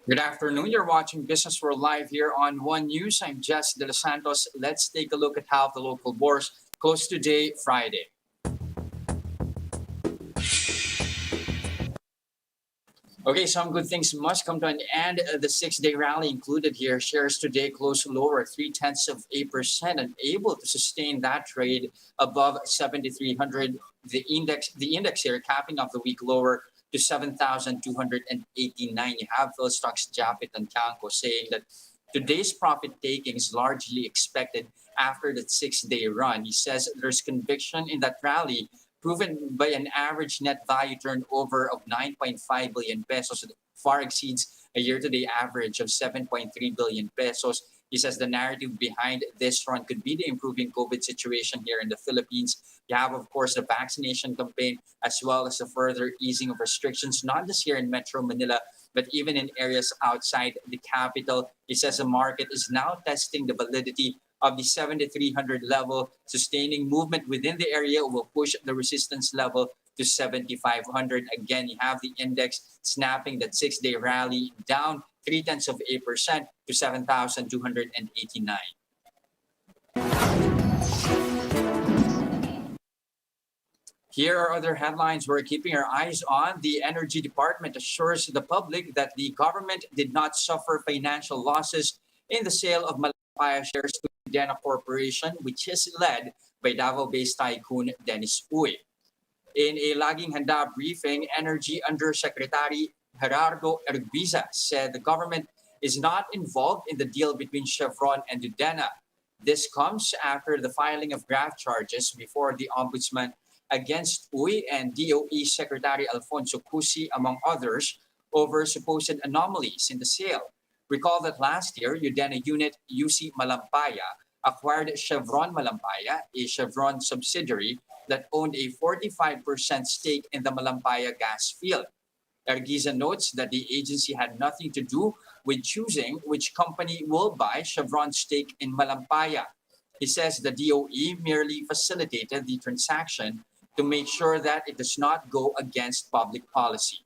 Good afternoon. You're watching Business World Live here on One News. I'm Jes Delos Santos. Let's take a look at how the local bourse closed today, Friday. Okay, some good things must come to an end. The six-day rally included here. Shares today closed lower, 0.3%, and able to sustain that trade above 7,300. The index here capping off the week lower to 7,289. You have Phil Stocks, Japit, and Kanko saying that today's profit taking is largely expected after that six-day run. He says there's conviction in that rally proven by an average net value turnover of 9.5 billion pesos that far exceeds a year-to-date average of 7.3 billion pesos. He says the narrative behind this run could be the improving COVID situation here in the Philippines. You have, of course, the vaccination campaign as well as the further easing of restrictions, not just here in Metro Manila, but even in areas outside the capital. He says the market is now testing the validity of the 7,300 level. Sustaining movement within the area will push the resistance level to 7,500. Again, you have the index snapping that six-day rally down 0.3% to 7,289. Here are other headlines we're keeping our eyes on. The Energy Department assures the public that the government did not suffer financial losses in the sale of Malampaya shares to Udenna Corporation, which is led by Davao-based tycoon Dennis Uy. In a Laging Handa briefing, Energy Undersecretary Gerardo Erbiza said the government is not involved in the deal between Chevron and Udenna. This comes after the filing of graft charges before the Ombudsman against Uy and DOE Secretary Alfonso Cusi, among others, over supposed anomalies in the sale. Recall that last year, Udenna unit UC Malampaya acquired Chevron Malampaya, a Chevron subsidiary that owned a 45% stake in the Malampaya gas field. Ergiza notes that the agency had nothing to do with choosing which company will buy Chevron's stake in Malampaya. He says the DOE merely facilitated the transaction to make sure that it does not go against public policy.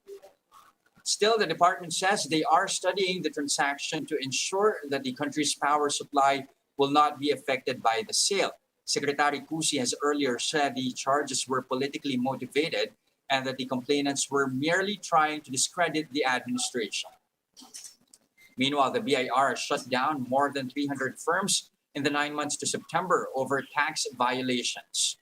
Still, the department says they are studying the transaction to ensure that the country's power supply will not be affected by the sale. Secretary Cusi has earlier said the charges were politically motivated and that the complainants were merely trying to discredit the administration. Meanwhile, the BIR shut down more than 300 firms in the 9 months to September over tax violations.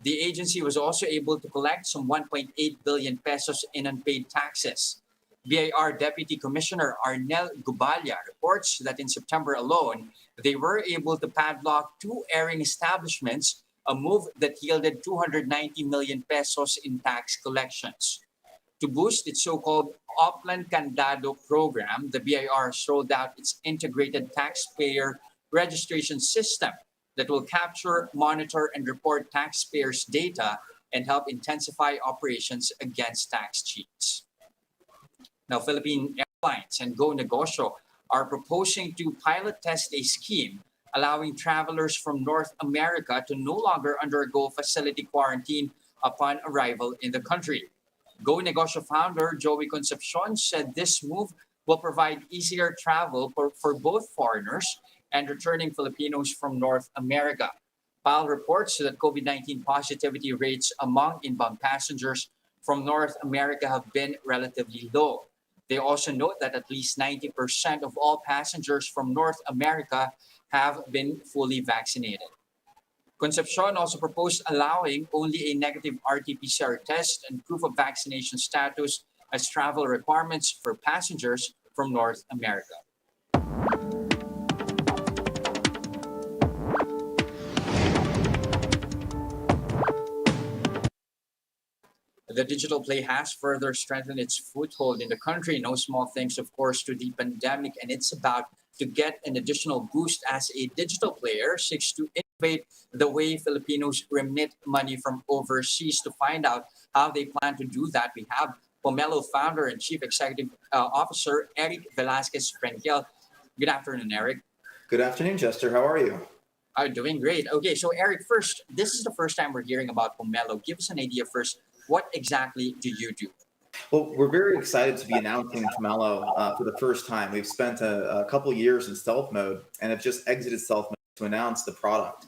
The agency was also able to collect some 1.8 billion pesos in unpaid taxes. BIR Deputy Commissioner Arnel Gubalya reports that in September alone, they were able to padlock two airing establishments, a move that yielded 290 million pesos in tax collections. To boost its so-called Oplan Candado program, the BIR rolled out its integrated taxpayer registration system that will capture, monitor, and report taxpayers' data and help intensify operations against tax cheats. Now, Philippine Airlines and Negosyo are proposing to pilot test a scheme allowing travelers from North America to no longer undergo facility quarantine upon arrival in the country. Negosyo founder Joey Concepcion said this move will provide easier travel for both foreigners and returning Filipinos from North America. PAL reports that COVID-19 positivity rates among inbound passengers from North America have been relatively low. They also note that at least 90% of all passengers from North America have been fully vaccinated. Concepcion also proposed allowing only a negative RT-PCR test and proof of vaccination status as travel requirements for passengers from North America. The digital play has further strengthened its foothold in the country. No small thanks, of course, to the pandemic, and it's about to get an additional boost as a digital player seeks to innovate the way Filipinos remit money from overseas. To find out how they plan to do that, we have Pomelo founder and Chief Executive Officer Eric Frenkiel. Good afternoon, Eric. Good afternoon, Jester. How are you? I'm doing great. Okay, so Eric, first, this is the first time we're hearing about Pomelo. Give us an idea first. What exactly do you do? Well, we're very excited to be announcing Pomelo for the first time. We've spent a couple years in stealth mode and have just exited stealth mode to announce the product.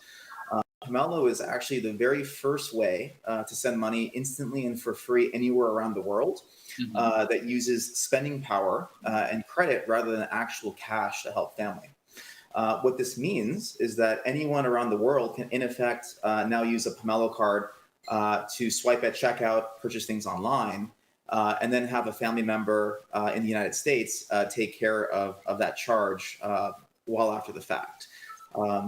Pomelo is actually the very first way to send money instantly and for free anywhere around the world that uses spending power and credit rather than actual cash to help family. What this means is that anyone around the world can, in effect, now use a Pomelo card to swipe at checkout, purchase things online, and then have a family member in the United States take care of that charge well after the fact.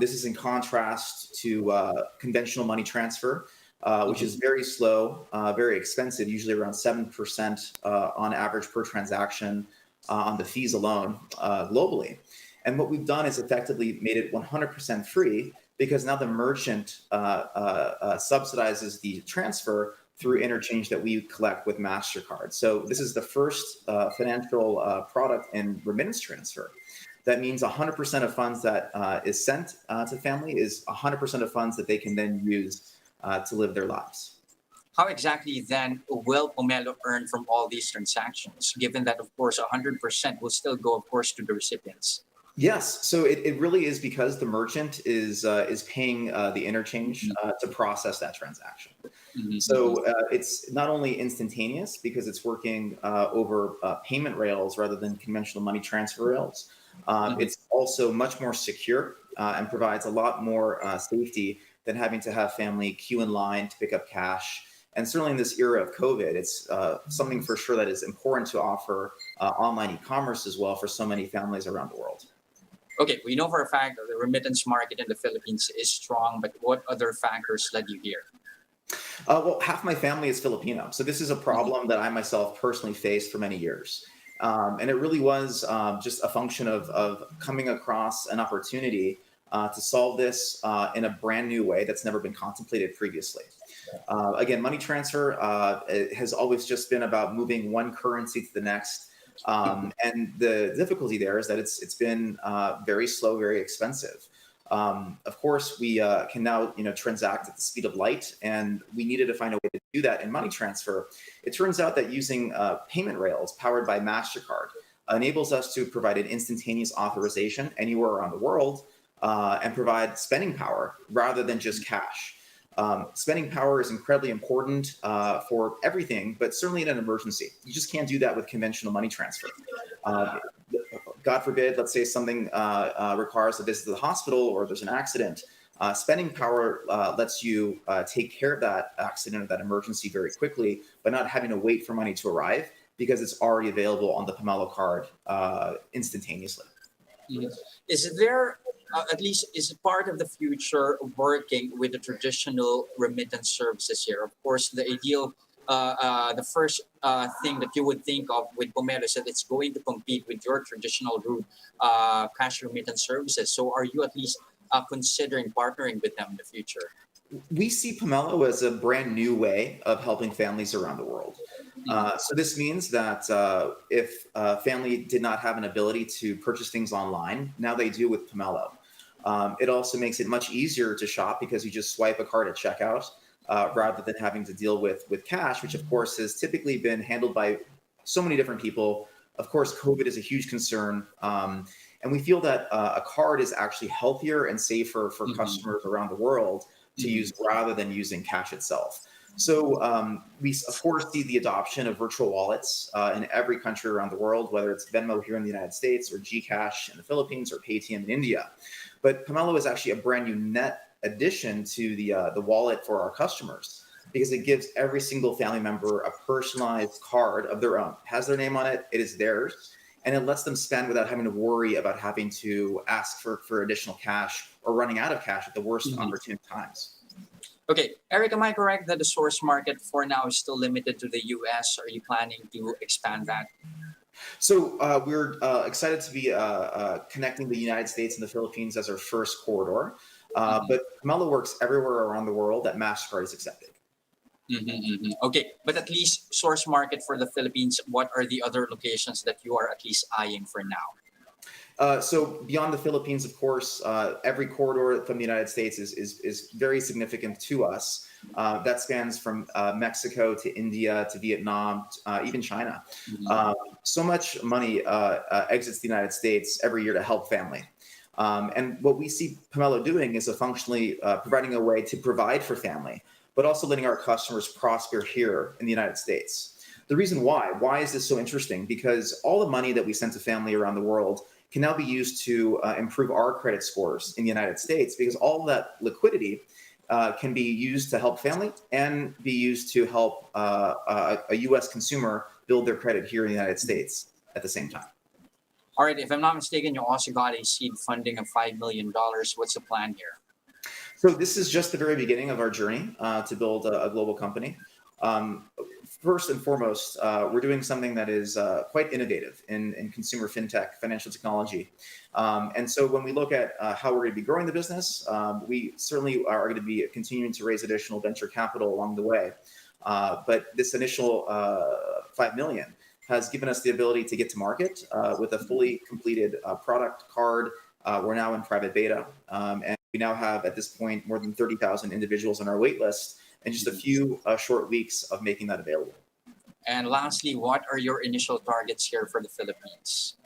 This is in contrast to conventional money transfer, which is very slow, very expensive, usually around 7% on average per transaction on the fees alone globally. And what we've done is effectively made it 100% free because now the merchant subsidizes the transfer through interchange that we collect with MasterCard. So this is the first financial product in remittance transfer. That means 100% of funds that is sent to family is 100% of funds that they can then use to live their lives. How exactly then will Pomelo earn from all these transactions, given that, of course, 100% will still go, of course, to the recipients? Yes, so it really is because the merchant is paying the interchange to process that transaction. So it's not only instantaneous because it's working over payment rails rather than conventional money transfer rails. It's also much more secure and provides a lot more safety than having to have family queue in line to pick up cash. And certainly in this era of COVID, it's something for sure that is important to offer online e-commerce as well for so many families around the world. Okay, we know for a fact that the remittance market in the Philippines is strong, but what other factors led you here? Well, half my family is Filipino, so this is a problem that I myself personally faced for many years. And it really was just a function of coming across an opportunity to solve this in a brand new way that's never been contemplated previously. Again, money transfer it has always just been about moving one currency to the next. And the difficulty there is that it's been very slow, very expensive. Of course, we can now transact at the speed of light, and we needed to find a way to do that in money transfer. It turns out that using payment rails powered by MasterCard enables us to provide an instantaneous authorization anywhere around the world and provide spending power rather than just cash. Spending power is incredibly important for everything, but certainly in an emergency. You just can't do that with conventional money transfer. God forbid, let's say something requires a visit to the hospital or there's an accident. Spending power lets you take care of that accident or that emergency very quickly, but not having to wait for money to arrive because it's already available on the Pomelo card instantaneously. Is there, at least, is part of the future working with the traditional remittance services here? Of course, the ideal, the first thing that you would think of with Pomelo is that it's going to compete with your traditional route cash remittance services. So are you at least considering partnering with them in the future? We see Pomelo as a brand new way of helping families around the world. So this means that if a family did not have an ability to purchase things online, now they do with Pomelo. It also makes it much easier to shop because you just swipe a card at checkout rather than having to deal with cash, which of course has typically been handled by so many different people. Of course, COVID is a huge concern. And we feel that a card is actually healthier and safer for customers around the world to use rather than using cash itself. So we, of course, see the adoption of virtual wallets in every country around the world, whether it's Venmo here in the United States or Gcash in the Philippines or Paytm in India. But Pomelo is actually a brand new net addition to the wallet for our customers because it gives every single family member a personalized card of their own. It has their name on it. It is theirs. And it lets them spend without having to worry about having to ask for additional cash or running out of cash at the worst opportune times. Okay, Eric, am I correct that the source market for now is still limited to the US? Are you planning to expand that? So we're excited to be connecting the United States and the Philippines as our first corridor. But Pomelo works everywhere around the world that MasterCard is accepted. Okay, but at least source market for the Philippines, what are the other locations that you are at least eyeing for now? So beyond the Philippines, of course, every corridor from the United States is very significant to us. That spans from Mexico to India to Vietnam, even China. Mhm. So much money exits the United States every year to help family. And what we see Pomelo doing is functionally providing a way to provide for family, but also letting our customers prosper here in the United States. The reason why is this so interesting? Because all the money that we send to family around the world can now be used to improve our credit scores in the United States, because all that liquidity can be used to help family and be used to help a U.S. consumer build their credit here in the United States at the same time. All right, if I'm not mistaken, you also got a seed funding of $5 million. What's the plan here? So this is just the very beginning of our journey to build a global company. Um, First and foremost, we're doing something that is quite innovative in consumer fintech, financial technology. And so when we look at how we're going to be growing the business, we certainly are going to be continuing to raise additional venture capital along the way. But this initial 5 million has given us the ability to get to market with a fully completed product card. We're now in private beta, and we now have at this point more than 30,000 individuals on our wait list, and just a few short weeks of making that available. And lastly, what are your initial targets here for the Philippines?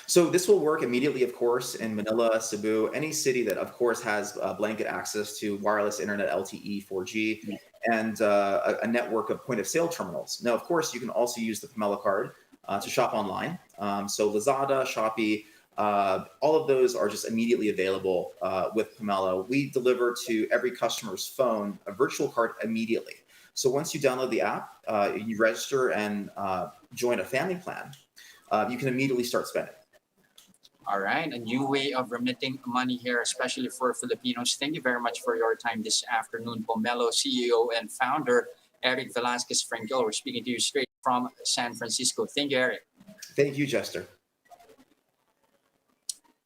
So this will work immediately, of course, in Manila, Cebu, any city that, of course, has blanket access to wireless internet, LTE, 4G, and a network of point of sale terminals. Now, of course, you can also use the Pomelo card to shop online. So Lazada, Shopee, all of those are just immediately available with Pomelo. We deliver to every customer's phone a virtual card immediately. So once you download the app, you register and join a family plan, you can immediately start spending. All right, a new way of remitting money here, especially for Filipinos. Thank you very much for your time this afternoon, Pomelo CEO and founder Eric Velasquez Frenkiel. We're speaking to you straight from San Francisco. Thank you, Eric. Thank you, Jester.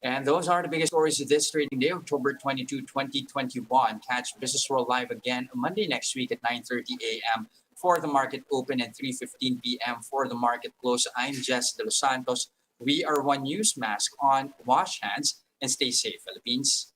And those are the biggest stories of this trading day, October 22, 2021. Catch Businessworld live again Monday next week at 9:30 a.m. for the market open and 3:15 p.m. for the market close. I'm Jes Delos Santos. We are One News. Mask on, wash hands, and stay safe, Philippines.